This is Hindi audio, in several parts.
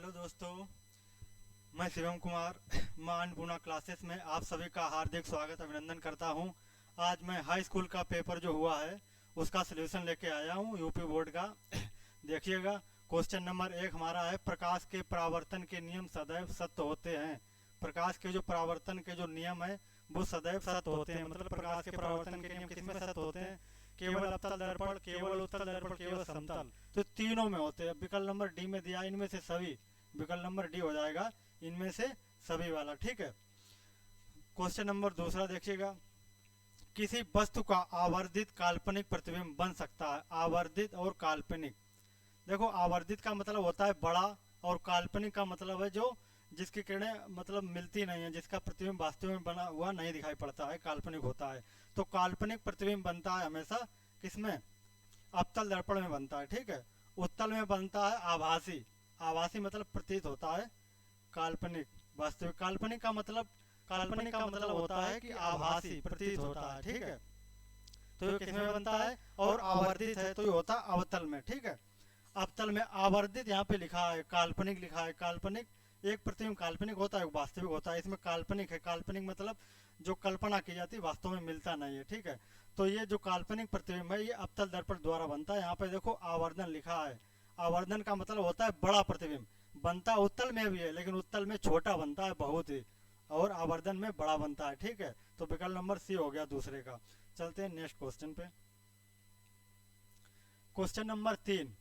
हेलो दोस्तों, मैं शिवम कुमार। मैं अन्नपूर्णा क्लासेस में आप सभी का हार्दिक स्वागत अभिनंदन करता हूं। आज मैं हाई स्कूल का पेपर जो हुआ है उसका सलूशन लेके आया हूं, यूपी बोर्ड का। देखिएगा, क्वेश्चन नंबर 1 हमारा है, प्रकाश के परावर्तन के नियम सदैव सत्य होते हैं। प्रकाश के जो परावर्तन के जो नियम है वो सदैव सत्य होते हैं। मतलब प्रकाश के परावर्तन के नियम किसमें सत्य होते हैं? केवल अवतल दर्पण, केवल उत्तल दर्पण, केवल समतल, तो तीनों में होते हैं। विकल्प नंबर डी में दिया इनमें से सभी, विकल्प नंबर डी हो जाएगा इनमें से सभी वाला। ठीक है। क्वेश्चन नंबर दूसरा देखिएगा, किसी वस्तु का आवर्धित काल्पनिक प्रतिबिंब बन सकता है। आवर्धित और काल्पनिक, देखो आवर्धित का मतलब होता है बड़ा, और काल्पनिक का मतलब है जो जिसकी किरणें मतलब मिलती नहीं है, जिसका प्रतिबिंब वास्तव में बना हुआ नहीं दिखाई पड़ता है, काल्पनिक होता है। तो काल्पनिक प्रतिबिंब बनता है हमेशा किसमें? अवतल दर्पण में बनता है। ठीक है। उत्तल में बनता है आभासी। आभासी मतलब प्रतीत होता है, काल्पनिक वास्तविक। काल्पनिक का मतलब होता है कि आभासी प्रतीत होता है। ठीक है। तो ये किसमें बनता है? और आवर्धित है तो ये होता है अवतल में। ठीक है। अवतल में आवर्धित यहाँ पे लिखा है, काल्पनिक लिखा है। काल्पनिक, एक प्रतिबिंब काल्पनिक होता है, एक वास्तविक होता है। इसमें काल्पनिक है, काल्पनिक मतलब जो कल्पना की जाती है वास्तव में मिलता नहीं है। ठीक है। तो ये जो काल्पनिक प्रतिबिंब है ये अवतल दर्पण द्वारा बनता है। यहाँ पे देखो आवर्धन लिखा है। आवर्धन का मतलब होता है बड़ा प्रतिबिंब। बनता उत्तल में भी है लेकिन उत्तल में छोटा बनता है बहुत ही, और आवर्धन में बड़ा बनता है। ठीक है। तो विकल्प नंबर सी हो गया दूसरे का। चलते हैं नेक्स्ट क्वेश्चन पे। क्वेश्चन नंबर 3,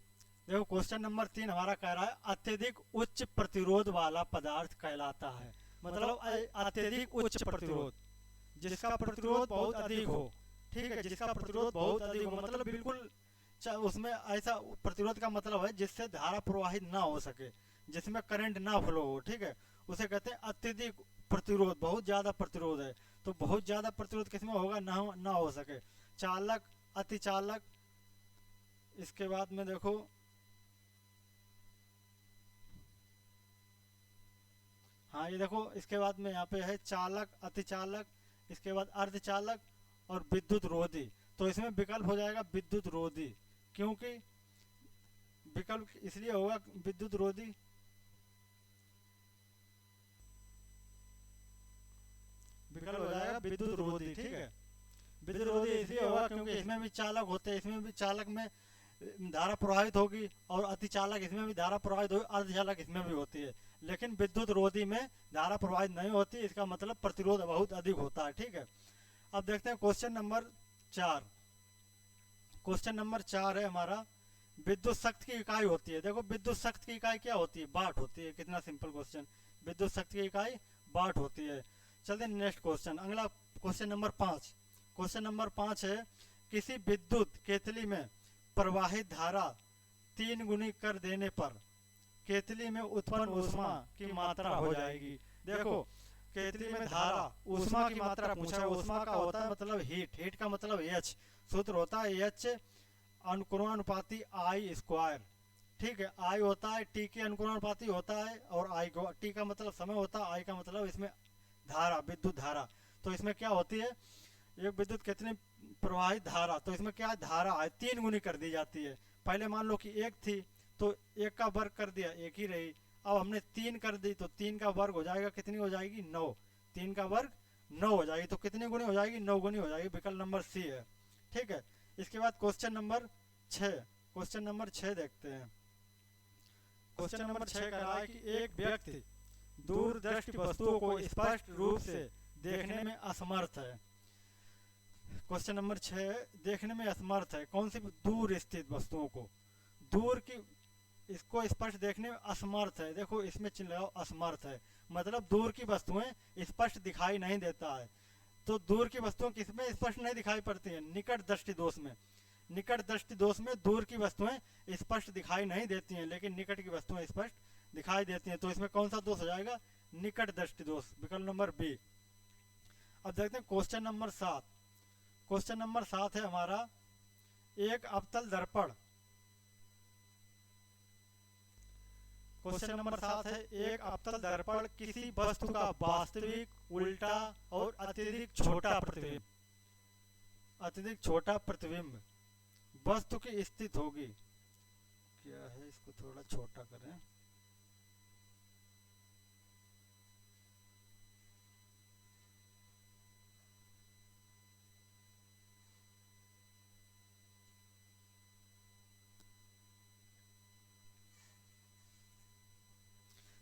देखो क्वेश्चन नंबर 3 हमारा कह रहा है, अत्यधिक उच्च प्रतिरोध वाला पदार्थ कहलाता है। मतलब अत्यधिक उच्च प्रतिरोध, जिसका प्रतिरोध बहुत अधिक हो। ठीक है। जिसका प्रतिरोध बहुत अधिक हो मतलब बिल्कुल उसमें ऐसा प्रतिरोध का मतलब है जिससे धारा प्रवाहित ना हो सके, जिसमें करंट ना फ्लो हो। ठीक है। उसे कहते हैं अत्यधिक प्रतिरोध, बहुत ज्यादा प्रतिरोध है। तो बहुत ज्यादा प्रतिरोध किसमें होगा? ना हो सके। चालक, अतिचालक, इसके बाद में देखो हाँ ये देखो इसके बाद में यहाँ पे है चालक, अतिचालक, इसके बाद अर्धचालक और विद्युत रोधी। तो इसमें विकल्प हो जाएगा विद्युत रोधी, क्योंकि विकल्प इसलिए होगा विद्युत रोधी, विकल्प हो जाएगा विद्युत रोधी। ठीक है। विद्युत रोधी इसलिए होगा क्योंकि इसमें भी चालक होते हैं, इसमें भी चालक में धारा प्रवाहित होगी, और अतिचालक इसमें भी धारा प्रवाहित होगी, अर्धचालक इसमें भी होती है। लेकिन विद्युत रोधी में धारा प्रवाहित नहीं होती, इसका मतलब प्रतिरोध बहुत अधिक होता है। ठीक है। अब देखते हैं क्वेश्चन नंबर 4। क्वेश्चन नंबर 4 है हमारा, विद्युत शक्ति की इकाई होती है। देखो विद्युत शक्ति की इकाई क्या होती है? वाट होती है। कितना सिंपल क्वेश्चन। विद्युत शक्ति की इकाई वाट होती है। चलते हैं नेक्स्ट क्वेश्चन, अगला क्वेश्चन नंबर 5। क्वेश्चन नंबर 5 है, किसी विद्युत केतली में प्रवाहित धारा 3 गुनी कर देने पर केतली में उत्पन्न ऊष्मा की मात्रा हो जाएगी। देखो केतली में धारा, ऊष्मा की मात्रा पूछा है। ऊष्मा का होता है मतलब हीट, हीट का मतलब एच, सूत्र होता है एच अनुक्रमानुपाती आई स्क्वायर। ठीक है। आई होता है टी के अनुक्रमानुपाती होता है, और आई को, टी का मतलब समय होता है, आई का मतलब इसमें धारा, विद्युत धारा। तो इसमें क्या होती है, एक विद्युत कितनी प्रवाहित धारा, तो इसमें क्या धारा है 3 गुनी कर दी जाती है। पहले मान लो कि 1 थी तो 1 का वर्ग कर दिया, 1 ही रही। अब हमने 3 कर दी तो 3 का वर्ग हो जाएगा, कितनी हो जाएगी? 9। 3 का वर्ग 9 हो जाएगी, तो कितनी गुनी हो जाएगी? 9 गुनी हो जाएगी। विकल्प नंबर सी है। ठीक है। इसके बाद क्वेश्चन नंबर 6। क्वेश्चन नंबर 6 देखते हैं। क्वेश्चन नंबर 6 कह रहा है कि एक व्यक्ति दूरदृष्टि वस्तुओं को स्पष्ट रूप से देखने में असमर्थ है। क्वेश्चन नंबर 6, देखने में असमर्थ है कौन सी? दूर स्थित वस्तुओं को, दूर की, इसको स्पष्ट देखने में असमर्थ है। देखो इसमें चिन्ह लगाओ असमर्थ है, मतलब दूर की वस्तुएं स्पष्ट दिखाई नहीं देता है। तो दूर की वस्तुएं किसमें स्पष्ट नहीं दिखाई पड़ती हैं? निकट दृष्टि दोष में। निकट दृष्टि दोष में दूर की वस्तुएं स्पष्ट दिखाई नहीं देती हैं, लेकिन निकट की वस्तुएं स्पष्ट दिखाई देती हैं। तो इसमें कौन सा दोष हो जाएगा? निकट दृष्टि दोष, विकल्प नंबर बी। अब देखते हैं क्वेश्चन नंबर 7। क्वेश्चन नंबर 7 है हमारा, एक अवतल दर्पण। क्वेश्चन नंबर 7 है, एक अवतल दर्पण किसी वस्तु का वास्तविक, उल्टा और अत्यधिक छोटा प्रतिबिंब, अत्यधिक छोटा प्रतिबिंब वस्तु की स्थित होगी। क्या है, इसको थोड़ा छोटा करें।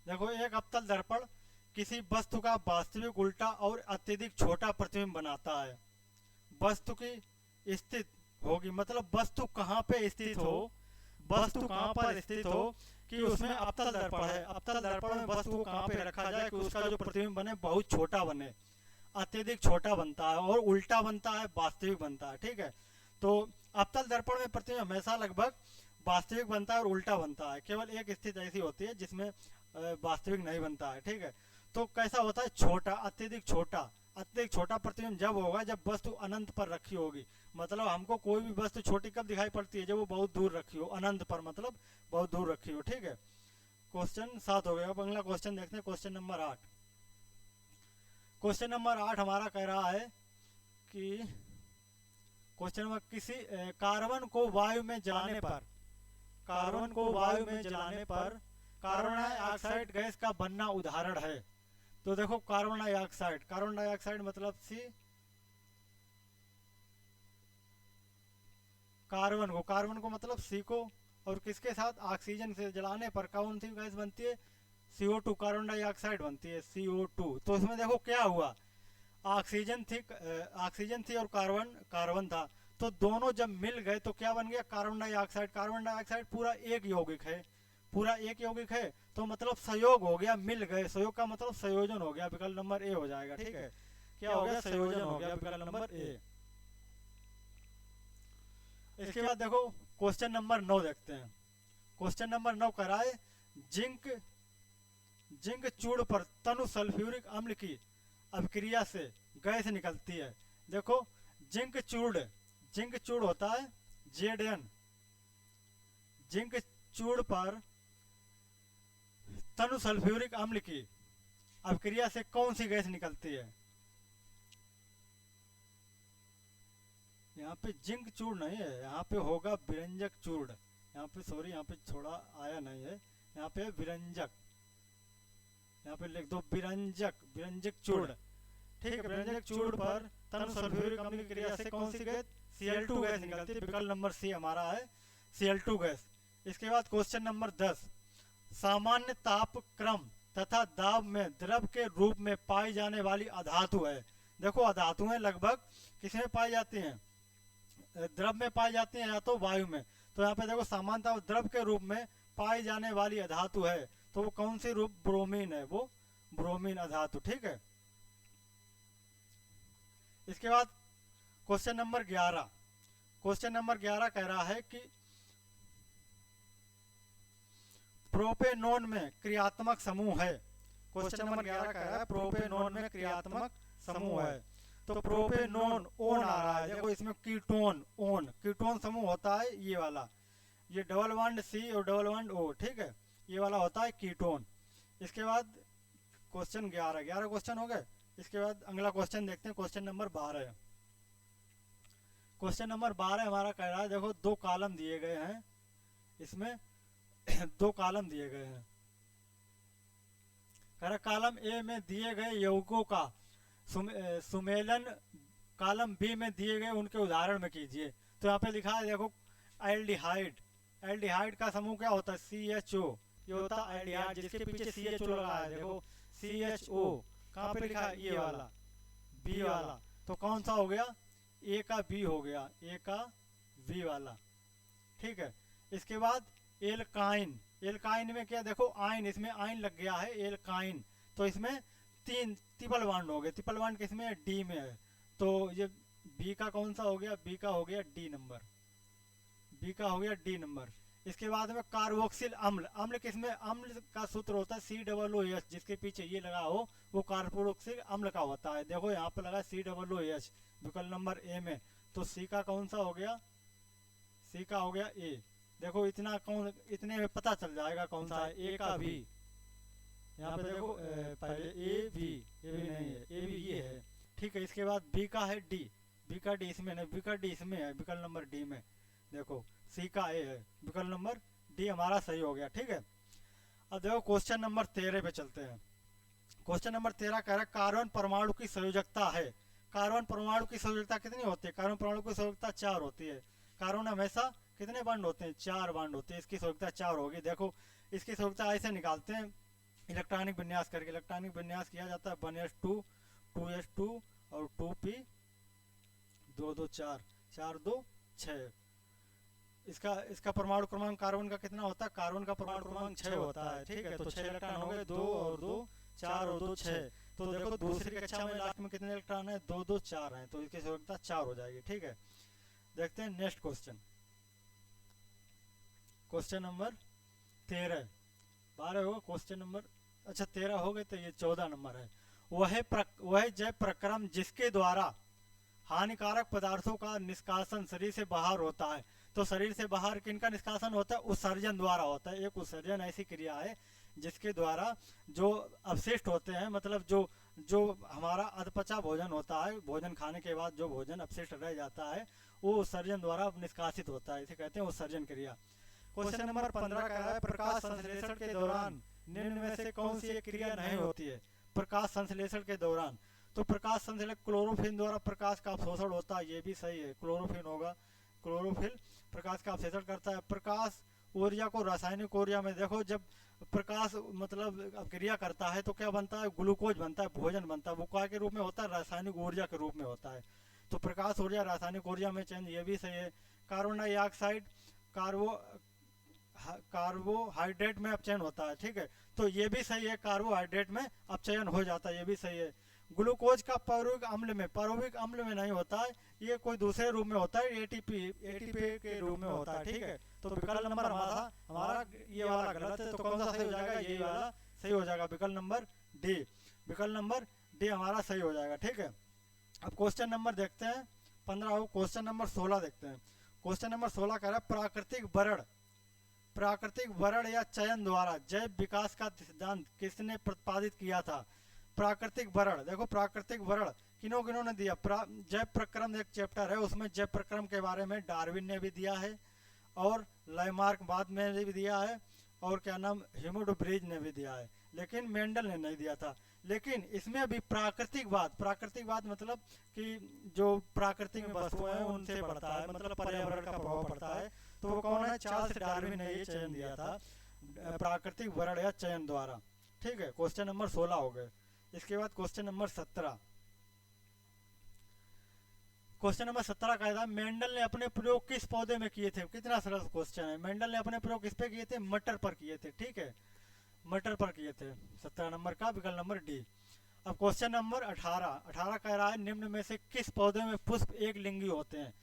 देखो, एक अवतल दर्पण किसी वस्तु का वास्तविक, उल्टा और अत्यधिक छोटा प्रतिबिंब बनाता है। वस्तु की स्थित होगी, मतलब वस्तु कहाँ पे स्थित हो, वस्तु कहाँ पर स्थित हो कि उसमें अवतल दर्पण है, अवतल दर्पण में वस्तु को कहाँ पे रखा जाए कि उसका जो प्रतिबिंब बने बहुत छोटा बने, अत्यधिक छोटा बनता है और उल्टा बनता है, वास्तविक बनता है। ठीक है, तो अवतल दर्पण में प्रतिबिंब हमेशा लगभग वास्तविक बनता है और उल्टा बनता है। केवल एक स्थिति ऐसी होती है जिसमें वास्तविक नहीं बनता है। ठीक है, तो कैसा होता है, छोटा, अत्यधिक छोटा। अत्यधिक छोटा प्रतिबिंब जब होगा जब वस्तु अनंत पर रखी होगी, मतलब हमको कोई भी वस्तु छोटी कब दिखाई पड़ती है, जब वो बहुत दूर रखी हो, अनंत पर मतलब बहुत दूर रखी हो। ठीक है, क्वेश्चन 7 हो गया। अब अगला क्वेश्चन देखते हैं, क्वेश्चन नंबर 8। क्वेश्चन नंबर 8 हमारा कह रहा है कि क्वेश्चन नंबर किसी कार्बन को वायु में जलाने पर, कार्बन को वायु में जलाने पर कार्बन डाइऑक्साइड गैस का बनना उदाहरण है। तो देखो, कार्बन डाइऑक्साइड, कार्बन डाइऑक्साइड मतलब सी, कार्बन को मतलब सी को, और किसके साथ, ऑक्सीजन से जलाने पर कौन सी गैस बनती है, CO2, कार्बन डाइऑक्साइड बनती है, CO2। तो इसमें देखो क्या हुआ, ऑक्सीजन थी और कार्बन था, तो दोनों जब मिल गए तो क्या बन गया, कार्बन डाइऑक्साइड। कार्बन डाइऑक्साइड पूरा एक यौगिक है, पूरा एक यौगिक है, तो मतलब संयोग हो गया, मिल गए, संयोग का मतलब संयोजन हो गया, विकल्प नंबर ए हो जाएगा। ठीक है, क्या हो गया, संयोजन हो गया, विकल्प नंबर ए। इसके बाद देखो क्वेश्चन नंबर 9 देखते हैं। क्वेश्चन नंबर 9 कह रहा है जिंक चूड़ पर तनु सल्फ्यूरिक अम्ल की अभिक्रिया से गैस निकलती है। देखो, जिंक चूड़ होता है Zn, जिंक चूड़ पर तनु सल्फ्यूरिक अम्ल की अभिक्रिया से कौन सी गैस निकलती है। यहाँ पे जिंक चूड़ नहीं है, यहाँ पे होगा विरंजक चूड़। यहाँ पे सॉरी, यहाँ पे थोड़ा आया नहीं है, यहाँ पे विरंजक, यहाँ पे लिख दो विरंजक चूड़। ठीक है, विरंजक चूड़ पर तनु सल्फ्यूरिक अम्ल की क्रिया से कौन सी गैस, Cl2 गैस निकलती है, विकल्प नंबर सी हमारा है Cl2 गैस। इसके बाद क्वेश्चन नंबर 10, सामान्य ताप क्रम तथा दाब में द्रव के रूप में पाई जाने वाली अधातु है। देखो, अधातुएं लगभग किसमें पाई जाती हैं, द्रव में पाई जाती हैं या तो वायु में। तो यहाँ पे देखो, सामान्य द्रव के रूप में पाई जाने वाली अधातु है, तो वो कौन सी रूप, ब्रोमीन है, वो ब्रोमीन अधातु। ठीक है, इसके बाद क्वेश्चन नंबर 11, क्वेश्चन नंबर 11 कह रहा है कि प्रोपेनोन में क्रियात्मक समूह है। क्वेश्चन नंबर 11 कह रहा है प्रोपेनोन में क्रियात्मक समूह है, तो प्रोपेनोन ओन आ रहा है। देखो, इसमें कीटोन समूह होता है ये वाला, ये डबल बॉन्ड C और डबल बॉन्ड O। ठीक है, ये वाला होता है कीटोन। इसके बाद क्वेश्चन 11 क्वेश्चन हो गए। इसके बाद अगला क्वेश्चन देखते हैं, क्वेश्चन नंबर 12। क्वेश्चन नंबर 12 हमारा कह रहा है, देखो 2 कॉलम दिए गए हैं, इसमें 2 कॉलम दिए गए हैं। कह रहा कॉलम ए में दिए गए यौगिकों का सुमेलन कॉलम बी में दिए गए उनके उदाहरण में कीजिए। तो यहाँ पे लिखा है, देखो, एल्डिहाइड का समूह क्या होता है, CHO, ये होता है एल्डिहाइड, जिसके पीछे CHO लगा है। देखो, CHO कहाँ पे लिखा है, ये वाला, बी वाला, तो कौन सा हो गया, ए का बी हो गया, ए का बी वाला। ठीक है, इसके बाद एल्काइन में क्या, देखो आइन, इसमें आइन लग गया है, एल्काइन, तो इसमें 3 ट्रिपल बॉन्ड हो गए, ट्रिपल बॉन्ड किसमें है, डी में है, तो ये बी का कौन सा हो गया, बी का हो गया डी नंबर, बी का हो गया डी नंबर। इसके बाद में कार्बोक्सिल अम्ल किसमें, अम्ल का सूत्र होता है COOH, जिसके पीछे ये लगा हो वो कार्बोक्सिल अम्ल का होता है। देखो, यहाँ पे लगा COOH, विकल्प नंबर ए में, तो सी का कौन सा हो गया, सी का हो गया ए। देखो, इतने में पता चल जाएगा कौन सा है, ए का बी। यहाँ पे देखो पहले ए बी नहीं है, ए बी ये है। ठीक है, इसके बाद बी का है डी, बी का डी इसमें नहीं, बी का डी इसमें है, विकल्प नंबर डी में। देखो, सी का ए है, विकल्प नंबर डी हमारा सही हो गया। ठीक है, अब देखो क्वेश्चन नंबर 13 पे चलते हैं। क्वेश्चन नंबर 13 कह रहा है कार्बन परमाणु की संयोजकता है। कार्बन परमाणु की संयोजकता कितनी होती है, कार्बन परमाणु की संयोजकता 4 होती है। कार्बन हमेशा कितने बॉन्ड होते हैं, 4 बॉन्ड होते हैं, इसकी संयोजकता 4 होगी। देखो, इसकी संयोजकता ऐसे निकालते हैं, इलेक्ट्रॉनिक विन्यास करके इलेक्ट्रॉनिक विन्यास किया जाता है 1s2 2s2 और 2p 2 2 4 4 2 6। इसका इसका परमाणु क्रमांक कार्बन का कितना होता है, कार्बन का परमाणु क्रमांक 6 होता है, ठीक है। तो 6 इलेक्ट्रॉन हो गए, 2 और 2 4 और 2 6। तो देखो दूसरी कक्षा में लास्ट में कितने इलेक्ट्रॉन है, 2 2 4 हैं, तो इसकी संयोजकता 4 हो जाएगी, ठीक है। देखते हैं नेक्स्ट क्वेश्चन, क्वेश्चन नंबर 13। 12 होगा क्वेश्चन नंबर, अच्छा 13 हो गए, तो ये 14 नंबर है। वह जैव प्रक्रम जिसके द्वारा हानिकारक पदार्थों का निष्कासन शरीर से बाहर होता है। तो शरीर से बाहर किनका निष्कासन होता है, उत्सर्जन द्वारा होता है। एक उत्सर्जन ऐसी क्रिया है जिसके द्वारा जो अवशिष्ट होते हैं, मतलब जो जो हमारा अधपचा भोजन होता है, भोजन खाने के बाद जो भोजन अवशिष्ट रह जाता है, वो उत्सर्जन द्वारा निष्कासित होता है, इसे कहते हैं उत्सर्जन क्रिया। क्वेश्चन नंबर 15 कह रहा है प्रकाश संश्लेषण के दौरान निम्न में से कौन सी एक क्रिया नहीं होती है। प्रकाश संश्लेषण के दौरान, तो प्रकाश संश्लेषण क्लोरोफिल द्वारा प्रकाश का अवशोषण होता है, ये भी सही है, क्लोरोफिल होगा। क्लोरोफिल प्रकाश का अवशोषण करता है। प्रकाश ऊर्जा को रासायनिक ऊर्जा में, देखो जब प्रकाश मतलब क्रिया करता है तो क्या बनता है, ग्लूकोज बनता है, भोजन बनता है, वो क्या के रूप में होता है, रासायनिक ऊर्जा के रूप में होता है। तो प्रकाश ऊर्जा रासायनिक ऊर्जा में चेंज, ये भी सही है। कार्बन डाइऑक्साइड कार्बोहाइड्रेट में अपचयन होता है, ठीक है, तो ये भी सही है, कार्बोहाइड्रेट में अपचयन हो जाता है, ये भी सही है। ग्लूकोज का पारुविक अम्ल में नहीं होता है, ये कोई दूसरे रूप में होता है, एटीपी के रूप में होता है, ठीक है। तो विकल्प नंबर हमारा ये वाला गलत है, तो कौन सा सही हो जाएगा, ये वाला सही हो जाएगा, विकल्प नंबर डी। विकल्प नंबर डी हमारा सही हो जाएगा, ठीक है। अब क्वेश्चन नंबर देखते हैं 15 हो, क्वेश्चन नंबर 16 देखते हैं। क्वेश्चन नंबर 16 कह रहा है प्राकृतिक वरण या चयन द्वारा जैव विकास का सिद्धांत किसने प्रतिपादित किया था। प्राकृतिक वरण, देखो प्राकृतिक वरण किन्हों ने दिया, जैव प्रक्रम एक चैप्टर है, उसमें जैव प्रक्रम के बारे में डार्विन ने भी दिया है, और लाइमार्क बाद में भी दिया है, और क्या नाम हिमोडोब्रिज ने भी दिया है, लेकिन मेंडल ने नहीं दिया था। लेकिन इसमें अभी प्राकृतिकवाद मतलब कि जो प्राकृतिक वस्तुएं हैं उनसे बढ़ता है, मतलब पर्यावरण का प्रभाव पड़ता है, तो वो कौन है, चार्ल्स डार्विन ने ये चयन दिया था, प्राकृतिक वरण या चयन द्वारा, ठीक है। क्वेश्चन नंबर 16 हो गए। इसके बाद क्वेश्चन नंबर 17। क्वेश्चन नंबर 17 का था मेंडल ने अपने प्रयोग किस पौधे में किए थे। कितना सरल क्वेश्चन है, मेंडल ने अपने प्रयोग किस पे किए थे, मटर पर किए थे, ठीक है, मटर पर किए थे। 17 नंबर का विकल्प नंबर डी। अब क्वेश्चन नंबर 18 कह रहा है निम्न में से किस पौधे में पुष्प एक लिंगी होते हैं।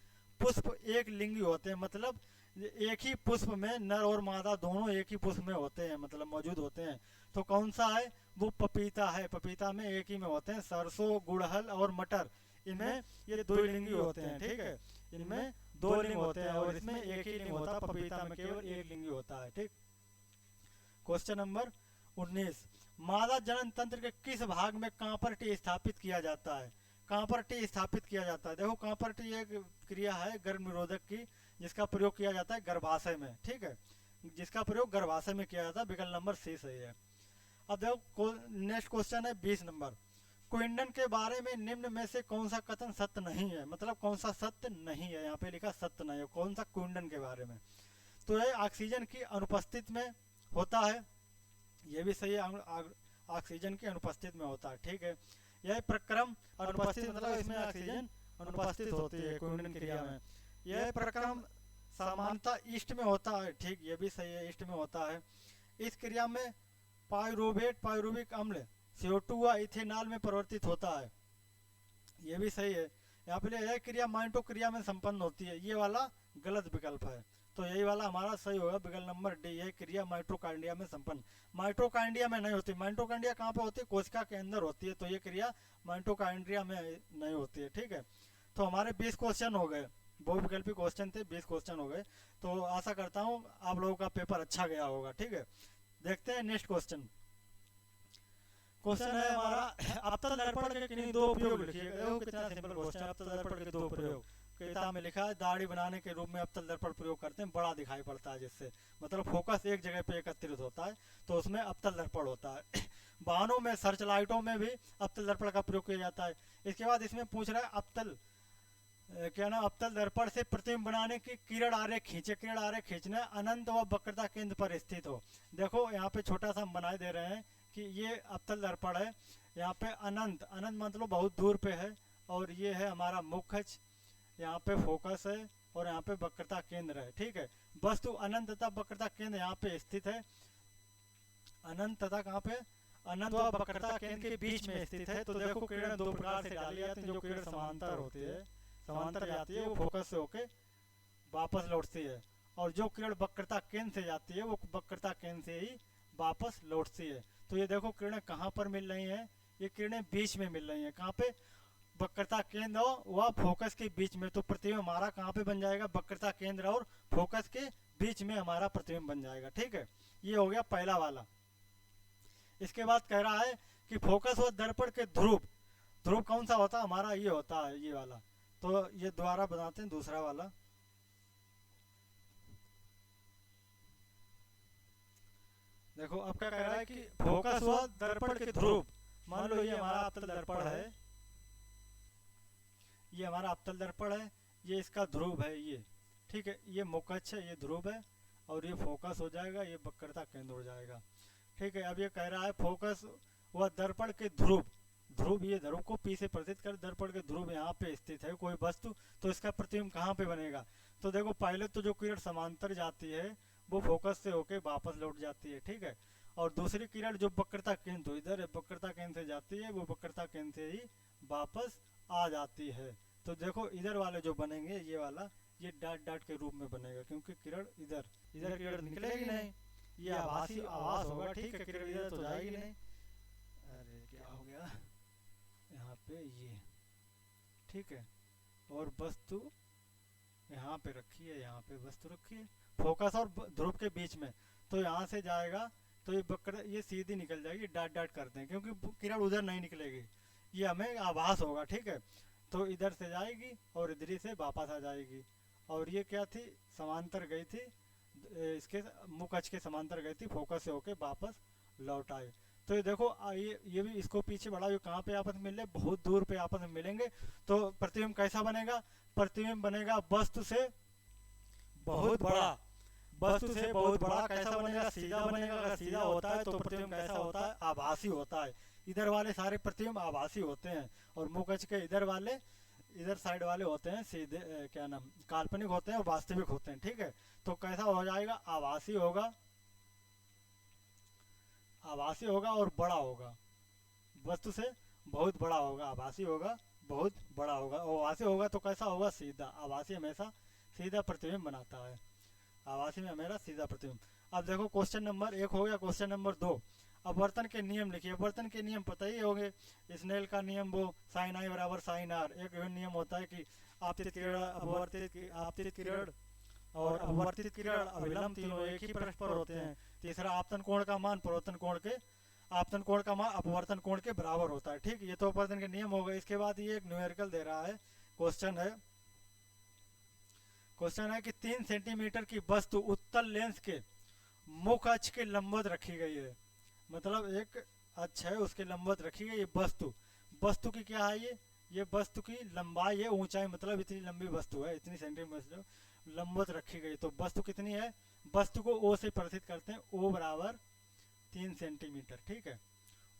पुष्प एक लिंगी होते हैं, मतलब एक ही पुष्प में नर और मादा दोनों एक ही पुष्प में होते हैं, मतलब मौजूद होते हैं। तो कौन सा है, वो पपीता है, पपीता में एक ही में होते हैं। सरसों, गुड़हल और मटर, इनमें ये दो लिंगी होते हैं, ठीक है, इनमें दो लिंग होते हैं, और इसमें एक ही लिंग होता है, पपीता में केवल एक लिंगी होता है, ठीक। क्वेश्चन नंबर 19, मादा जनन तंत्र के किस भाग में कांपर टी स्थापित किया जाता है। कांपर टी स्थापित किया जाता है, देखो कांपर टी एक क्रिया है गर्भ निरोधक की, जिसका प्रयोग किया जाता है गर्भाशय में, ठीक है, जिसका प्रयोग गर्भाशय में किया जाता है, विकल्प नंबर सी सही है। अब देखो नेक्स्ट क्वेश्चन है 20 नंबर, क्विंडन के बारे में निम्न में से कौन सा कथन सत्य नहीं है, मतलब कौन सा सत्य नहीं है, यहाँ पे लिखा सत्य नहीं है, कौन सा क्विंडन के बारे में। तो यह ऑक्सीजन की अनुपस्थित में होता है, यह भी सही है, ऑक्सीजन की अनुपस्थित में होता है, ठीक है। यह प्रक्रम अनुपस्थित, मतलब इसमें ऑक्सीजन अनुपस्थित होती है क्विंडन क्रिया में। यह प्रक्रम सामान्यतः ईस्ट में होता है, ठीक, ये भी सही है, ईस्ट में होता है। इस क्रिया में पायरुविक अम्ल CO2 व इथेनॉल में परिवर्तित होता है, ये भी सही है। यहाँ पे यह क्रिया माइटोक्रिया में संपन्न होती है, ये वाला गलत विकल्प है, तो यही वाला हमारा सही होगा, विकल्प नंबर डी। यह क्रिया माइटोकांड्रिया में संपन्न, माइटोकांड्रिया में नहीं होती। माइटोकांड्रिया कहाँ पे होती है, कोशिका के अंदर होती है, तो ये क्रिया माइटोकांड्रिया में नहीं होती है, ठीक है। तो हमारे 20 क्वेश्चन हो गए, बहुविकल्पी क्वेश्चन थे, 20 क्वेश्चन हो गए। तो आशा करता हूँ आप लोगों का पेपर अच्छा गया होगा, ठीक है। देखते हैं नेक्स्ट क्वेश्चन। क्वेश्चन है हमारा अवतल दर्पण के किन्हीं दो उपयोग लिखिए। देखो कितना सिंपल क्वेश्चन है, अवतल दर्पण के दो प्रयोग। किताब में लिखा है दाढ़ी बनाने के रूप में अवतल दर्पण प्रयोग करते हैं, बड़ा दिखाई पड़ता है जिससे, मतलब फोकस एक जगह पे एकत्रित होता है, तो उसमें अवतल दर्पण होता है। वाहनों में, सर्च लाइटों में भी अवतल दर्पण का प्रयोग किया जाता है। इसके बाद इसमें पूछ रहा है अवतल दर्पण से प्रतिबिंब बनाने की किरण आरेख खींचना अनंत व वक्रता केंद्र पर स्थित हो। देखो यहाँ पे छोटा सा हम बनाए दे रहे हैं कि ये अवतल दर्पण है, यहाँ पे अनंत, अनंत मतलब बहुत दूर पे है, और ये है हमारा मुख्य अक्ष, यहाँ पे फोकस है, और यहाँ पे वक्रता केंद्र है। ठीक है, वस्तु अनंत तथा वक्रता केंद्र यहाँ पे स्थित है। अनंत तथा कहाँ पे, अनंत व वक्रता केंद्र के बीच में स्थित है। तो देखो किरण दो प्रकार से डाली जाती है, जो किरण समांतर होती है, समांतर जाती है, वो फोकस से होके वापस लौटती है, और जो किरण वक्रता केंद्र से जाती है वो वक्रता केंद्र से ही वापस लौटती है। तो ये देखो किरणें कहाँ पर मिल रही हैं, ये किरणें बीच में मिल रही हैं, कहाँ पे, वक्रता केंद्र और व फोकस के बीच में। तो प्रतिबिंब हमारा कहाँ पे बन जाएगा, वक्रता केंद्र और फोकस के बीच में हमारा प्रतिबिंब बन जाएगा। ठीक है, ये हो गया पहला वाला। इसके बाद कह रहा है कि फोकस व दर्पण के ध्रुव, ध्रुव कौन सा होता है हमारा, ये होता है ये वाला। तो ये दोबारा बनाते हैं दूसरा वाला। देखो अब क्या कह रहा है कि फोकस व दर्पण के ध्रुव, मान लो ये हमारा अवतल दर्पण है, ये हमारा अवतल दर्पण है, ये इसका ध्रुव है ये। ठीक है, ये मुख्य अक्ष है, ये ध्रुव है, और ये फोकस हो जाएगा, ये वक्रता केंद्र हो जाएगा। ठीक है, अब ये कह रहा है फोकस व दर्पण के ध्रुव, ध्रुव ये ध्रुव को पी से प्रतीत कर, दर्पण के ध्रुव यहाँ पे स्थित है कोई वस्तु, तो इसका प्रतिबिंब कहाँ पे बनेगा। तो देखो पहले तो जो किरण समांतर जाती है वो फोकस से होके वापस लौट जाती है। ठीक है, और दूसरी किरण जो वक्रता केंद्र, तो इधर वक्रता केंद्र से जाती है, वो वक्रता केंद्र से ही वापस आ जाती है। तो देखो इधर वाले जो बनेंगे, ये वाला ये डॉट डॉट के रूप में बनेगा, क्योंकि किरण इधर, इधर किरण निकलेगी नहीं, ये आभासी आवास होगा। ठीक है, किरण इधर तो जाएगी नहीं। अरे क्या हो गया यहाँ पे ये, ठीक है, और वस्तु यहाँ पे रखी है, यहाँ पे वस्तु रखी है फोकस और ध्रुव के बीच में। तो यहाँ से जाएगा तो ये वक्र, ये सीधी निकल जाएगी, डॉट डॉट करते हैं, क्योंकि किरण उधर नहीं निकलेगी, ये हमें आभास होगा। ठीक है, तो इधर से जाएगी और इधर ही से वापस आ जाएगी, और ये क्या थी, समांतर गई थी, इसके मुख्य अक्ष के समांतर गई थी, फोकस से होके वापस लौट आए। तो ये देखो ये भी इसको पीछे बढ़ा, ये कहाँ पे आपस में मिल रहे, बहुत दूर पे आपस में मिलेंगे। तो प्रतिबिंब कैसा बनेगा, प्रतिबिंब बनेगा वस्तु से बहुत बड़ा, वस्तु से बहुत बड़ा। कैसा बनेगा, सीधा बनेगा। अगर सीधा होता है तो प्रतिबिंब कैसा होता है, आभासी होता है। इधर वाले सारे प्रतिबिंब आभासी होते हैं, और मुख्य अक्ष के इधर वाले, इधर साइड वाले होते हैं सीधे, क्या नाम, काल्पनिक होते हैं और वास्तविक होते हैं। ठीक है, तो कैसा हो जाएगा, आभासी होगा, आभासी होगा और बड़ा होगा, वस्तु से बहुत बड़ा होगा, आभासी होगा, बहुत बड़ा होगा। और आभासी होगा तो कैसा होगा, सीधा। आभासी हमेशा सीधा प्रतिबिंब बनाता है, आभासी में हमेशा सीधा प्रतिबिंब। अब देखो क्वेश्चन नंबर 1 हो गया। क्वेश्चन नंबर 2, अपवर्तन के नियम लिखिए। अपवर्तन के नियम पता ही होंगे, स्नेल का नियम, वो साइन आई बराबर साइन आर। एक नियम होता है कि आपतित किरण, आपतित किरण और अपवर्तित किरण अभिलंब तीनों एक ही पृष्ठ पर होते हैं। तीसरा, आपतन कोण का मान परावर्तन कोण के, आपतन कोण का मान अपवर्तन कोण के बराबर होता है। ठीक, ये तो अपवर्तन के नियम हो गए। इसके बाद ये एक न्यूमेरिकल दे रहा है, क्वेश्चन है, क्वेश्चन है कि 3 सेंटीमीटर की वस्तु उत्तल लेंस के मुख्य अक्ष के लंबवत रखी गई है। मतलब एक अक्ष है उसके लंबवत रखी गई वस्तु, वस्तु की क्या है ये वस्तु की लंबाई है, ऊंचाई, मतलब इतनी लंबी वस्तु है, इतनी सेंटीमीटर लंबवत रखी गई। तो वस्तु कितनी है, वस्तु को ओ से प्रदर्शित करते हैं, ओ बराबर 3 सेंटीमीटर। ठीक है,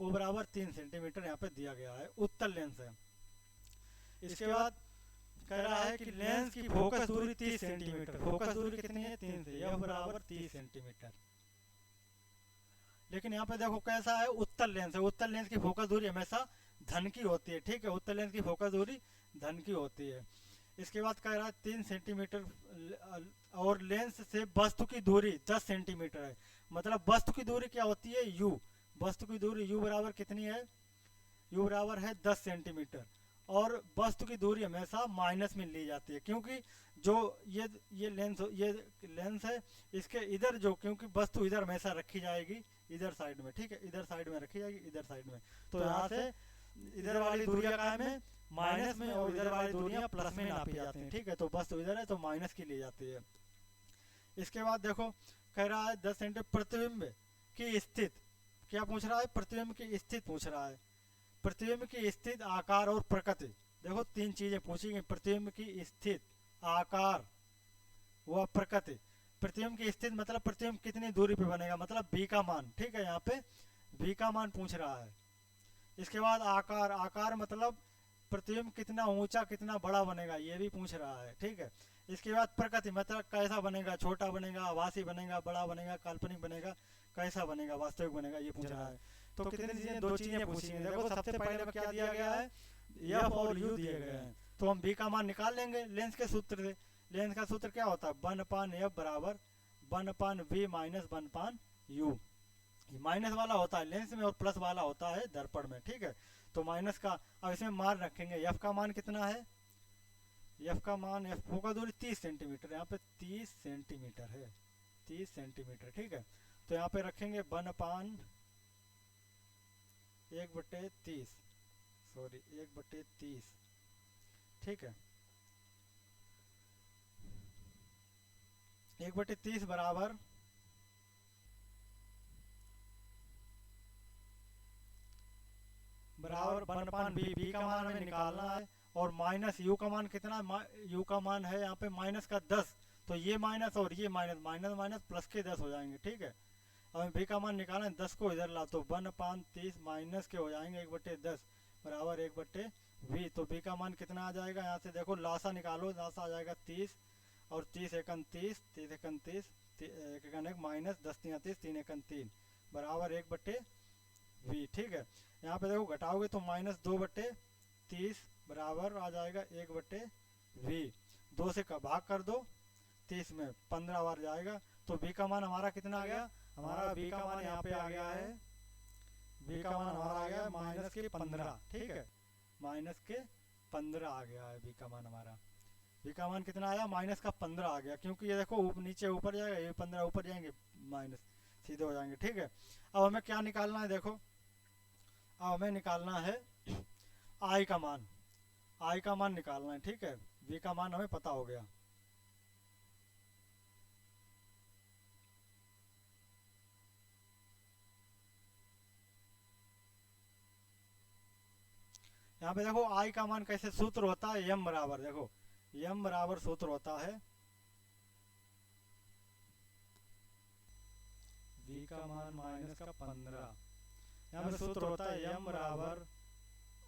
ओ बराबर 3 सेंटीमीटर यहाँ पे दिया गया है, उत्तल लेंस है। इसके बाद कह रहा है कि लेंस की फोकस दूरी 30 सेंटीमीटर। फोकस दूरी कितनी है, 3 से, यह बराबर 30 सेंटीमीटर। लेकिन यहाँ पे देखो कैसा है, उत्तल लेंस है, उत्तल लेंस की फोकस दूरी हमेशा धन की होती है। ठीक है, उत्तल लेंस की फोकस दूरी धन की होती है। इसके बाद कह रहा है 3 सेंटीमीटर, और लेंस से वस्तु की दूरी 10 सेंटीमीटर है। मतलब वस्तु की दूरी क्या होती है, यू, वस्तु की दूरी यू बराबर कितनी है, यू बराबर है 10 सेंटीमीटर। और वस्तु की दूरी हमेशा माइनस में ली जाती है, क्योंकि जो ये लेंस है, इसके इधर जो, क्योंकि वस्तु इधर हमेशा रखी जाएगी, इधर साइड में। ठीक है, इधर साइड में रखी जाएगी, इधर साइड में। तो यहाँ से इधर वाली दूरियां कायम है माइनस में, और इधर वाली दूरियां प्लस में नापी जाती हैं। ठीक है, तो वस्तु इधर है तो माइनस की ली जाती है। इसके बाद देखो कह रहा है 10 सेंटीमीटर प्रतिबिंब की स्थिति, क्या पूछ रहा है, प्रतिबिंब की स्थिति पूछ रहा है। प्रतिबिंब की स्थिति, आकार और प्रकृति। देखो 3 चीजें पूछी गई, प्रतिबिंब की स्थिति, आकार व प्रकृति। प्रतिबिंब की स्थिति मतलब प्रतिबिंब कितनी दूरी पे बनेगा, मतलब बी का मान। ठीक है, यहाँ पे v का मान पूछ रहा है। इसके बाद आकार, आकार मतलब प्रतिबिंब कितना ऊंचा कितना बड़ा बनेगा ये भी पूछ रहा है, ठीक है। इसके बाद प्रकृति मतलब कैसा बनेगा, छोटा बनेगा, आभासी बनेगा, बड़ा बनेगा, काल्पनिक बनेगा, कैसा बनेगा, वास्तविक बनेगा, ये पूछ रहा है। तो कितनी चीजें, दो चीजें पूछी हैं। देखो सबसे पहले क्या दिया गया है, एफ और यू दिए गए हैं, तो हम बी का मान निकाल लेंगे लेंस के सूत्र से। लेंस का सूत्र क्या होता है, 1/f बराबर 1/v माइनस 1/u। माइनस वाला होता है लेंस में और प्लस वाला होता है दर्पण में, ठीक है। तो माइनस का, अब इसमें मान रखेंगे, एफ का मान कितना है, एफ का मान, एफ का दूरी 30 सेंटीमीटर, यहाँ पे 30 सेंटीमीटर है, 30 सेंटीमीटर, ठीक है। तो यहाँ पे रखेंगे 1/1/30, सॉरी 1/30, ठीक है। 1/30 बराबर 1/b, बी का मान हमें निकालना है। और माइनस यू का मान कितना, यू का मान है यहाँ पे माइनस का 10, तो ये माइनस और ये माइनस, माइनस माइनस प्लस के 10 हो जाएंगे, ठीक है। अब बी का मान निकालना है, 10 को इधर ला तो 1/30 माइनस के हो जाएंगे 1/10 बराबर 1/v। तो बी का मान कितना आ जाएगा, यहाँ से देखो लासा निकालो, लासा आ जाएगा 30 और 30 एकन 30, 30 एकन 30, एक एकन एक माइनस 10 3 30, 3 एकन 3 बराबर 1/v, ठीक है। यहाँ पे देखो घटाओगे तो माइनस 2/30 बराबर आ जाएगा 1/v। 2 से भाग कर दो, 30 में 15 बार जाएगा, तो बी का मान हमारा कितना आ गया, हमारा बी का मान यहाँ पे आ गया है, बी का मान हमारा आ गया माइनस के 15, ठीक है, माइनस के 15 आ गया है बी का मान हमारा। बी का मान कितना आया, माइनस का 15 आ गया, क्योंकि ये देखो नीचे ऊपर जाएगा, ये 15 ऊपर जाएंगे, माइनस सीधे हो जाएंगे, ठीक है। अब हमें क्या निकालना है, देखो अब हमें निकालना है आई का मान, आई का मान निकालना है, ठीक है। बी का मान हमें पता हो गया। यहाँ पे देखो आई का मान कैसे सूत्र होता है, यम बराबर, देखो यम बराबर सूत्र होता है, v का मान माइनस का 15, यहाँ पे सूत्र होता है यम बराबर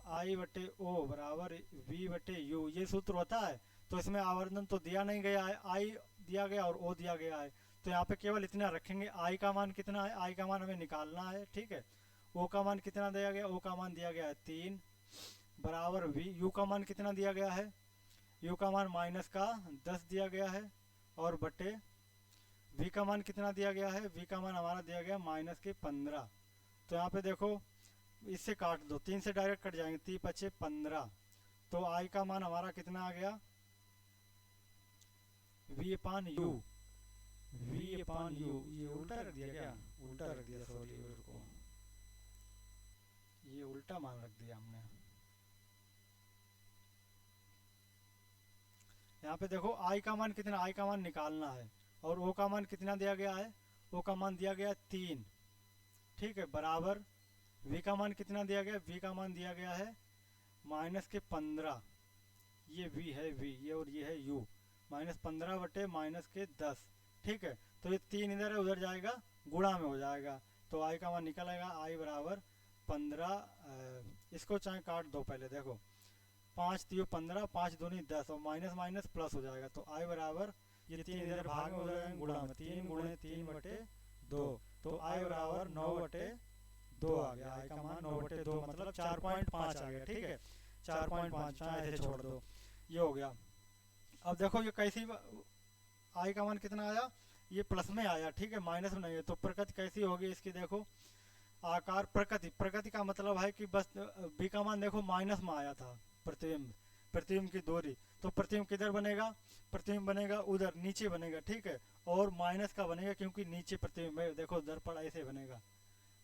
I/O बराबर v/u, ये सूत्र होता है। तो इसमें आवर्धन तो दिया नहीं गया है, आई दिया गया और ओ दिया गया है, तो यहाँ पे केवल इतना रखेंगे, आई का मान कितना है, आई का मान हमें निकालना है, ठीक है। ओ का मान कितना दिया गया, ओ का मान दिया गया है 3 बराबर v, यू का मान कितना दिया गया है, यू का मान माइनस का 10 दिया गया है, और बटे v का मान कितना दिया गया है, v का मान हमारा दिया गया माइनस के 15। तो यहाँ पे देखो इससे काट दो, 3 से डायरेक्ट कट जाएंगे, 3 × 5 = 15, तो आई का मान हमारा कितना आ गया, v/u, v/u, ये उल्टा रख दिया क्या, उल्टा रख दिया, सॉरी को ये उल्टा मान रख दिया हमने। यहाँ पे देखो आई का मान कितना, आई का मान निकालना है, और ओ का मान कितना दिया गया है, ओ का मान दिया गया 3, ठीक है, बराबर v का मान कितना दिया गया, v का मान दिया गया है माइनस के 15, ये v है v, ये और ये है u, -15 बटे माइनस के 10, ठीक है। तो ये 3 इधर है उधर जाएगा, गुणा में हो जाएगा, तो आई का मान निकल आएगा आई बराबर 15, इसको चाहे काट दो पहले, देखो 5 × 3 = 15, 5 दूनी 10, और माइनस माइनस प्लस हो जाएगा, तो आई बराबर ये 3 इधर भाग में हो जाएगा गुणा में, 3 × 3/2, तो आई बराबर 9/2 आ गया, आई का मान 9/2 मतलब 4.5 आ गया, ठीक है, 4.5, चाहे ऐसे छोड़ दो, ये हो गया। अब देखो ये कैसी, आई का मान कितना आया, ये प्लस में आया, ठीक है, माइनस में नहीं है, तो प्रकृति कैसी होगी इसकी, देखो आकार, प्रकृति, प्रकृति का मतलब है कि बस बी का मान देखो माइनस में आया था, प्रतिबिंब, प्रतिबिंब की दूरी, तो प्रतिबिंब किधर बनेगा, प्रतिबिंब बनेगा उधर नीचे बनेगा, ठीक है, और माइनस का बनेगा क्योंकि नीचे प्रतिबिंब है, देखो दर्पण ऐसे बनेगा,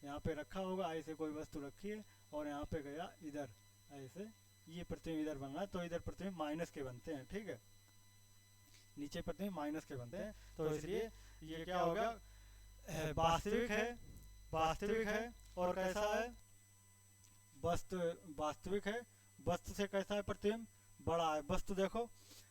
यहाँ पे रखा होगा ऐसे कोई वस्तु रखी है और यहाँ पे गया इधर ऐसे, ये प्रतिबिंब इधर बन रहा है, तो इधर प्रतिबिंब माइनस के बनते हैं, ठीक है, नीचे प्रतिबिंब माइनस के बनते हैं, तो इसलिए ये क्या होगा, वास्तविक है, वास्तविक है, और कैसा है, वस्तु, वास्तविक है, वस्तु से कैसा है प्रतिबिंब, बड़ा है, वस्तु देखो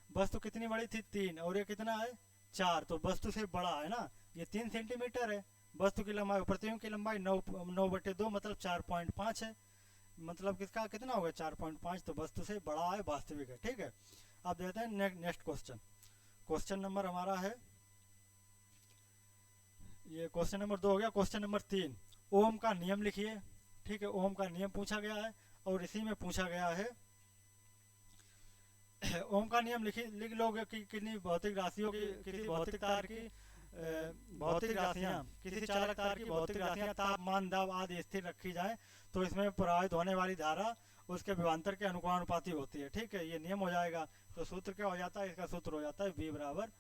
वस्तु कितनी बड़ी थी 3 और ये कितना है 4, तो वस्तु से बड़ा है ना, ये 3 सेंटीमीटर है, वस्तु की लंबाई, प्रतिबिंब की लंबाई 9/2 मतलब 4.5 है। मतलब किसका कितना होगा 4.5, तो वस्तु से बड़ा है, वास्तविक है। ठीक है, अब देखते हैं नेक्स्ट क्वेश्चन। क्वेश्चन नंबर हमारा है, ये क्वेश्चन नंबर 2 हो गया। क्वेश्चन नंबर 3, ओम का नियम लिखिए। ठीक है, ओम का नियम पूछा गया है और इसी में पूछा गया है ओम का नियम लिख लोगे कि कितनी भौतिक राशियों की, किसी भौतिक तार की भौतिक राशियां, किसी चालक तार की भौतिक राशियां तापमान, दाब आदि स्थिर रखी जाए तो इसमें प्रवाहित होने वाली धारा उसके विभवांतर के अनुपाती होती है। ठीक है, ये नियम हो जाएगा। तो सूत्र क्या हो जाता है, इसका सूत्र हो जाता है V बराबर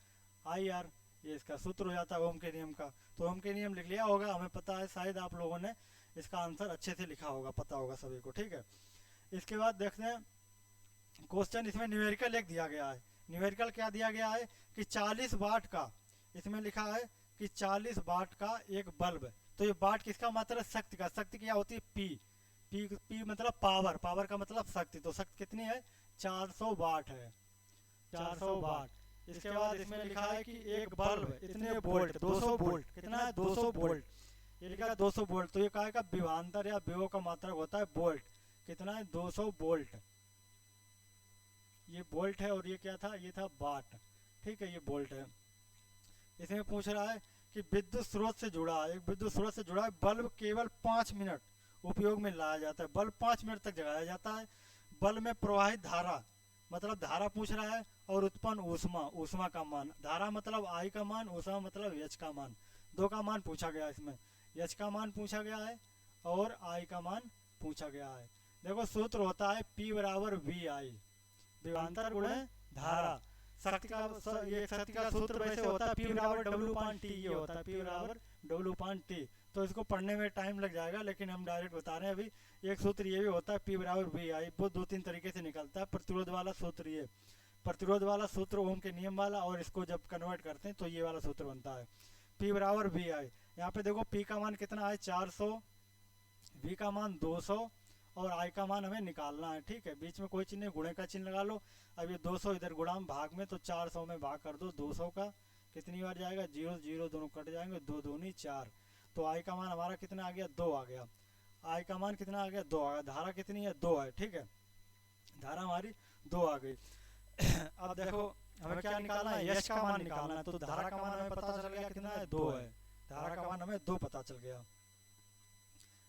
IR। ये इसका सूत्र हो जाता है ओम के नियम का। तो ओम के नियम लिख लिया होगा, हमें पता है, शायद आप लोगों ने इसका आंसर अच्छे से लिखा होगा, पता होगा सभी को। ठीक है, इसके बाद देखते हैं क्वेश्चन। इसमें न्यूमेरिकल एक दिया गया है। न्यूमेरिकल क्या दिया गया है कि 40 वाट का, इसमें लिखा है कि 40 वाट का एक बल्ब। तो ये वाट किसका मतलब शक्ति का, शक्ति क्या होती है पी, पी मतलब पावर, पावर का मतलब शक्ति। तो शक्ति कितनी है 400 वाट है, 400 वाट। इसके बाद इसमें लिखा है कि एक बल्ब इतने वोल्ट, 200 वोल्ट, कितना है 200 वोल्ट, ये लिखा है 200 वोल्ट। तो ये कहेगा विभवांतर या विभव का मात्रक होता है वोल्ट, कितना है 200 वोल्ट। ये वोल्ट है और ये क्या था, ये था वाट। ठीक है, ये वोल्ट है। इसमें पूछ रहा है कि विद्युत स्रोत से जुड़ा है, एक विद्युत स्रोत से जुड़ा है बल्ब केवल 5 मिनट उपयोग में लाया जाता है। बल्ब 5 मिनट तक जगाया जाता है। बल्ब में प्रवाहित धारा, मतलब धारा पूछ रहा है, और उत्पन्न ऊष्मा, ऊष्मा का मान। धारा मतलब I का मान, ऊष्मा मतलब H का मान। दो का मान पूछा गया है इसमें, H का मान पूछा गया है और I का मान पूछा गया है। देखो सूत्र होता है P बराबर VI, विभवांतर गुणे धारा। शक्ति का, ये शक्ति का सूत्र वैसे होता है P बराबर W/T, ये होता है P बराबर W/T। तो इसको पढ़ने में टाइम लग जाएगा, लेकिन हम डायरेक्ट बता रहे हैं अभी। एक सूत्र ये भी होता है P बराबर VI, वो 2-3 तरीके से निकलता है। प्रतिरोध वाला सूत्र, ये प्रतिरोध वाला सूत्र ओम के नियम वाला, और इसको जब कन्वर्ट करते हैं तो ये वाला सूत्र बनता है P बराबर VI। यहाँ पे देखो P का मान कितना है 400, V का मान 200 और I का मान हमें निकालना है। ठीक है, बीच में कोई चिन्ह नहीं, गुणे का चिन्ह लगा लो। अब ये 200 इधर गुणा में भाग में, तो 400 में भाग कर दो 200 का, कितनी बार जाएगा 0 0 दोनों कट जाएंगे, 2 दूनी 4। तो I का मान हमारा कितना आ गया 2 आ गया। I का मान कितना आ गया 2 आ गया। धारा कितनी है 2 है। ठीक है, धारा हमारी 2 आ गई। अब देखो हमें क्या निकालना है, H का मान निकालना है। तो धारा का मान हमें पता चल गया कितना है 2 है, धारा का मान हमें 2 पता चल गया।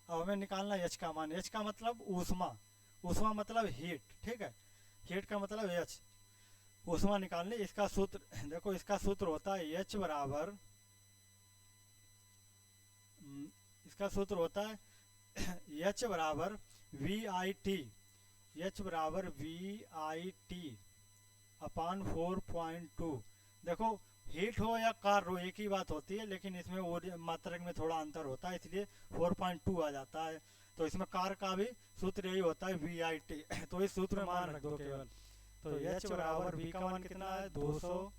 अब हमें निकालना है H का मान। H का मतलब ऊष्मा, ऊष्मा मतलब हीट। ठीक है, हीट का मतलब H, ऊष्मा निकालने। इसका सूत्र देखो, इसका सूत्र होता है H बराबर, इसका सूत्र होता है H बराबर VIT, H बराबर VIT अपान 4.2। देखो हीट हो या कार्य हो एक ही बात होती है, लेकिन इसमें मात्रक में थोड़ा अंतर होता है, इसलिए 4.2 आ जाता है। तो इसमें कार्य का भी सूत्र यही होता है VIT। तो इस सूत्र में मान रख दो केवल। तो H बराबर V का मान कितना है 200,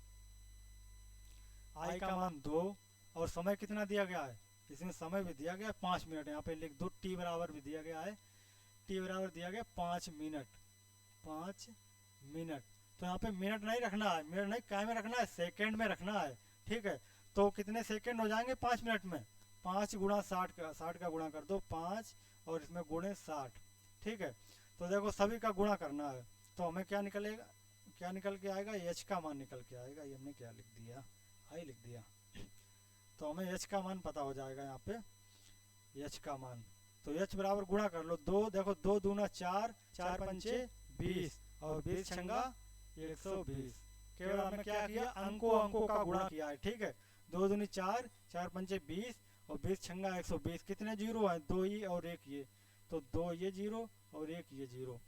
I का मान 2, और समय कितना दिया गया है, इसमें समय भी दिया गया 5 मिनट। यहाँ पे लिख दो T बराबर भी दिया गया है, T बराबर दिया गया 5 मिनट, 5 मिनट। तो यहाँ पे मिनट नहीं रखना है, मिनट नहीं, काय में रखना है, सेकंड में रखना है। ठीक है, तो कितने सेकंड हो जाएंगे 5 मिनट में, 5 गुणा 60 का, 60 का गुणा कर दो 5 और इसमें गुणे 60। ठीक है, तो देखो सभी का गुणा करना है। तो हमें क्या निकलेगा, क्या निकल के आएगा, H का मान निकल के आएगा। ये हमने क्या लिख दिया, I लिख दिया। तो हमें H का मान पता हो जाएगा यहाँ पे, H का मान। तो H बराबर गुणा कर लो 2, देखो 2 दूना 4, 4 पंचे 20 और 20 छंगा 120। केवल हमने क्या किया, अंकों का गुणा किया है। ठीक है, 2 दूनी 4, 4 पंचे 20 और 20 छंगा 120। कितने जीरो है, 2 ये और 1 ये, तो 2 ये जीरो और 1 ये जीरो।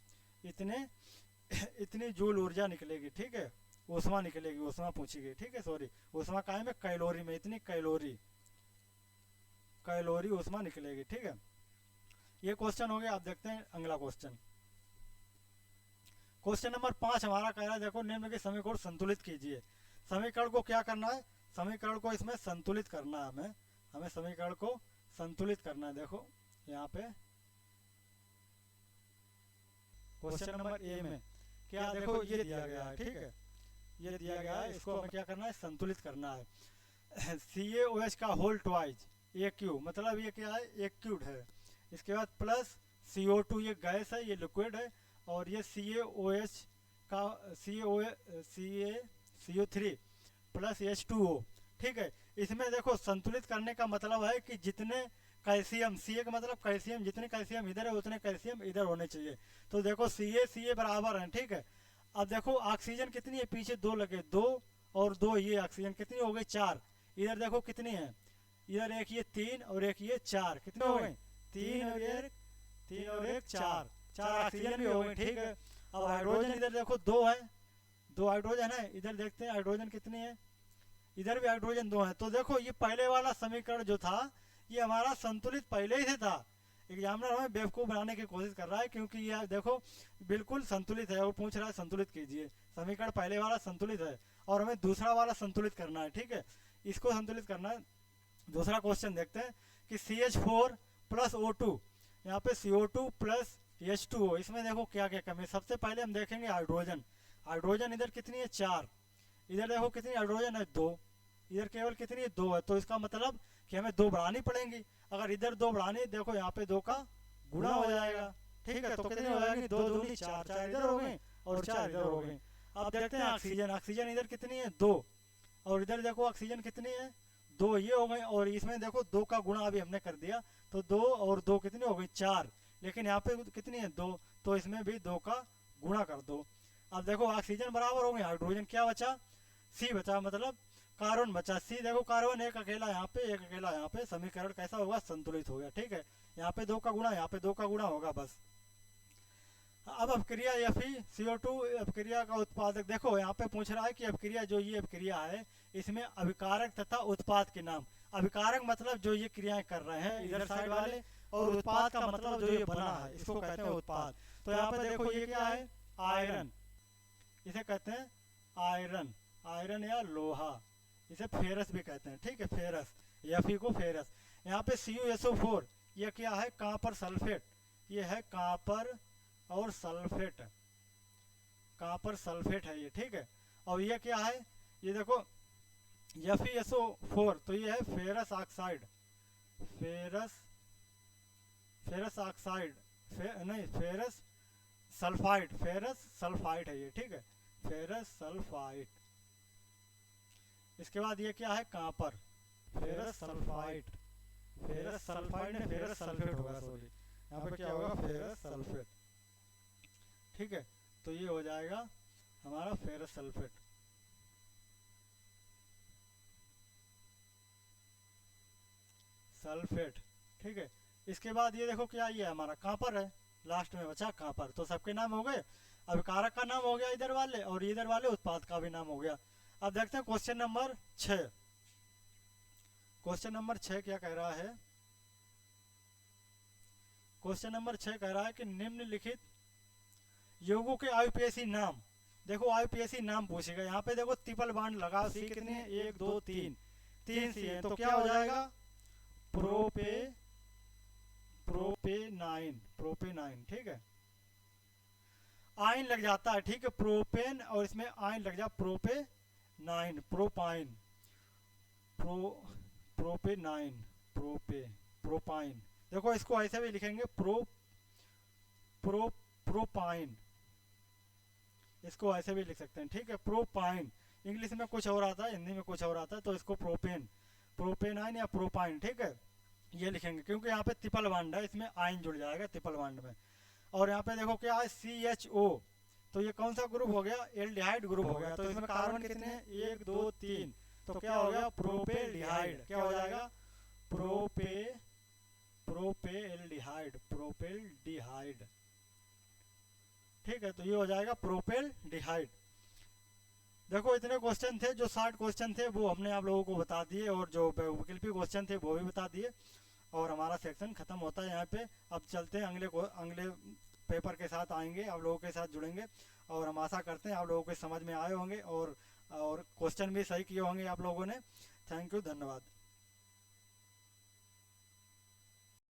इतनी जूल ऊर्जा निकलेगी। ठीक है, ऊष्मा निकलेगी, ऊष्मा पूछी गई। ठीक है, सॉरी ऊष्मा काहे में, कैलोरी में, इतनी कैलोरी, कैलोरी ऊष्मा निकलेगी। ठीक है, ये क्वेश्चन हो गया। आप देखते हैं अगला क्वेश्चन। क्वेश्चन नंबर 5 हमारा कह रहा है, देखो निम्न के समीकरण संतुलित कीजिए। समीकरण को क्या करना है, समीकरण को इसमें संतुलित करना है। हमें समीकरण को संतुलित करना है। देखो यहाँ पे क्वेश्चन नंबर ए में क्या, देखो ये दिया गया है। ठीक है, ये दिया गया है, इसको हमें क्या करना है, संतुलित करना है। CaOH का होल ट्वाइज AQ, मतलब ये क्या है, एक्यूड है। इसके बाद प्लस CO2, ये गैस है, ये लिक्विड है। और ये CaOH का CO3 प्लस H2O, ठीक है। इसमें देखो संतुलित करने का मतलब है कि जितने कैल्शियम, Ca का मतलब कैल्शियम, जितने कैल्शियम इधर है उतने कैल्शियम इधर होने चाहिए। तो देखो Ca बराबर है, ठीक है। अब देखो ऑक्सीजन कितनी है, पीछे 2 लगे, 2 और 2, ये ऑक्सीजन कितनी हो गई, 4। इधर देखो कितनी है, इधर एक ये 3 और एक ये 4, कितने हो गए, 3 और 1 4, 4 ऑक्सीजन भी हो गए, ठीक है। अब हाइड्रोजन इधर देखो 2 है, 2 हाइड्रोजन है। इधर देखते हैं हाइड्रोजन कितनी है, इधर भी हाइड्रोजन 2 है। तो देखो ये पहले वाला समीकरण जो था ये हमारा संतुलित पहले ही से था। एग्जामिनर हमें बेवकूफ़ बनाने की कोशिश कर रहा है, क्योंकि ये देखो बिल्कुल संतुलित है और पूछ रहा है संतुलित कीजिए। समीकरण पहले वाला संतुलित है और हमें दूसरा वाला संतुलित करना है, ठीक है। इसको संतुलित करना है। दूसरा क्वेश्चन देखते हैं कि CH4 प्लस O2, यहाँ पे CO2 प्लस H2O, इसमें देखो क्या क्या कमी है। सबसे पहले हम देखेंगे हाइड्रोजन। हाइड्रोजन इधर कितनी है, 4। इधर देखो कितनी हाइड्रोजन है, 2। इधर केवल कितनी है, 2 है। तो इसका मतलब कि हमें 2 बढ़ानी पड़ेंगी। अगर इधर 2 बढ़ानी, देखो यहाँ पे 2 का गुणा हो जाएगा, ठीक है। तो कितनी हो जाएगी, 2 दूनी 4, 4 इधर हो गए और 4 इधर हो गए। अब देखते हैं ऑक्सीजन। ऑक्सीजन इधर कितनी है, 2, और इधर देखो ऑक्सीजन कितनी है, 2, ये हो गए। और इसमें देखो 2 का गुणा अभी हमने कर दिया, तो 2 और 2 कितनी हो गई, 4। लेकिन यहाँ पे कितनी है, 2, तो इसमें भी 2 का गुणा कर दो। अब देखो ऑक्सीजन बराबर हो गए हाइड्रोजन, क्या बचा, C बचा, मतलब कार्बन बचा। C देखो कार्बन एक अकेला यहाँ पे, एक अकेला यहाँ पे, समीकरण कैसा होगा, संतुलित हो गया, ठीक है। यहाँ पे 2 का गुणा, यहाँ पे 2 का गुणा होगा बस। अब अपक्रिया Fe CO2 अपक्रिया का उत्पादक, देखो यहाँ पे पूछ रहा है कि अपक्रिया, जो ये अपक्रिया है इसमें अभिकारक तथा उत्पाद के नाम। अभिकारक मतलब जो ये क्रियाएं कर रहे हैं इधर साइड वाले, और उत्पाद का मतलब जो ये बना है इसको कहते हैं उत्पाद। तो यहाँ पे देखो ये क्या है, आयरन, इसे कहते हैं आयरन, आयरन या लोहा, इसे फेरस भी कहते हैं, ठीक है, फेरस, Fe को फेरस। यहाँ पे CuSO4, ये क्या है, कॉपर सल्फेट, ये है कॉपर और सल्फेट, कॉपर सल्फेट है ये, ठीक है। और ये क्या है, ये देखो FeSO4, तो ये है फेरस ऑक्साइड, फेरस ऑक्साइड, नहीं फेरस सल्फाइड, फेरस सल्फाइड है ये, ठीक है, फेरस सल्फाइड। इसके बाद ये क्या है, copper, ferrous sulphide, ferrous sulphide ने फेरस सल्फेट होगा, सॉरी, यहाँ पे क्या होगा, फेरस सल्फेट, ठीक है। तो ये हो जाएगा हमारा फेरस सल्फेट। सल्फेट, ठीक है। इसके बाद ये देखो क्या, ये हमारा कॉपर है, लास्ट में बचा कॉपर। तो सबके नाम हो गए, अभिकारक का नाम हो गया इधर वाले, और इधर वाले उत्पाद का भी नाम हो गया। अब देखते हैं क्वेश्चन नंबर 6। क्वेश्चन नंबर 6 क्या कह रहा है, क्वेश्चन नंबर 6 कह रहा है कि निम्नलिखित यौगों के आयुपेशी नाम। देखो आयुपेशी नाम पूछेगा, यहाँ पे देखो ट्रिपल बॉन्ड लगा, सी कितने हैं, 1 2 3, 3 सी है, तो क्या हो जाएगा, प्रोपेनाइन, ठीक है। आयन लग जाता है, ठीक है, प्रोपेन और इसमें आयन लग जा, प्रोपेनाइन, प्रोपाइन, प्रोपेनाइन, प्रोपाइन। देखो इसको ऐसे भी लिखेंगे, प्रोपाइन, इसको ऐसे भी लिख सकते हैं, ठीक है, प्रोपाइन। इंग्लिश में कुछ और आता है, हिंदी में कुछ और आता है, तो इसको प्रोपेनाइन या प्रोपाइन, ठीक है, ये लिखेंगे, क्योंकि यहाँ पे ट्रिपल बॉन्ड है, इसमें आयन जुड़ जाएगा ट्रिपल बॉन्ड में। और यहाँ पे देखो क्या है, CHO, तो ये कौन सा ग्रुप हो गया, एल्डिहाइड ग्रुप हो गया। तो इसमें कार्बन कितने हैं, 1 2 3, तो क्या हो गया, प्रोपेल्डिहाइड, क्या हो जाएगा, प्रोपेल्डिहाइड, ठीक है। तो ये हो जाएगा प्रोपेल्डिहाइड। देखो इतने क्वेश्चन थे, जो 60 क्वेश्चन थे वो हमने आप लोगों को बता दिए, और जो वैकल्पिक क्वेश्चन थे वो भी बता दिए, और हमारा सेक्शन खत्म होता है यहाँ पे। अब चलते हैं अगले पेपर के साथ, आएंगे आप लोगों के साथ जुड़ेंगे, और हम आशा करते हैं आप लोगों के समझ में आए होंगे और क्वेश्चन भी सही किए होंगे आप लोगों ने। थैंक यू, धन्यवाद।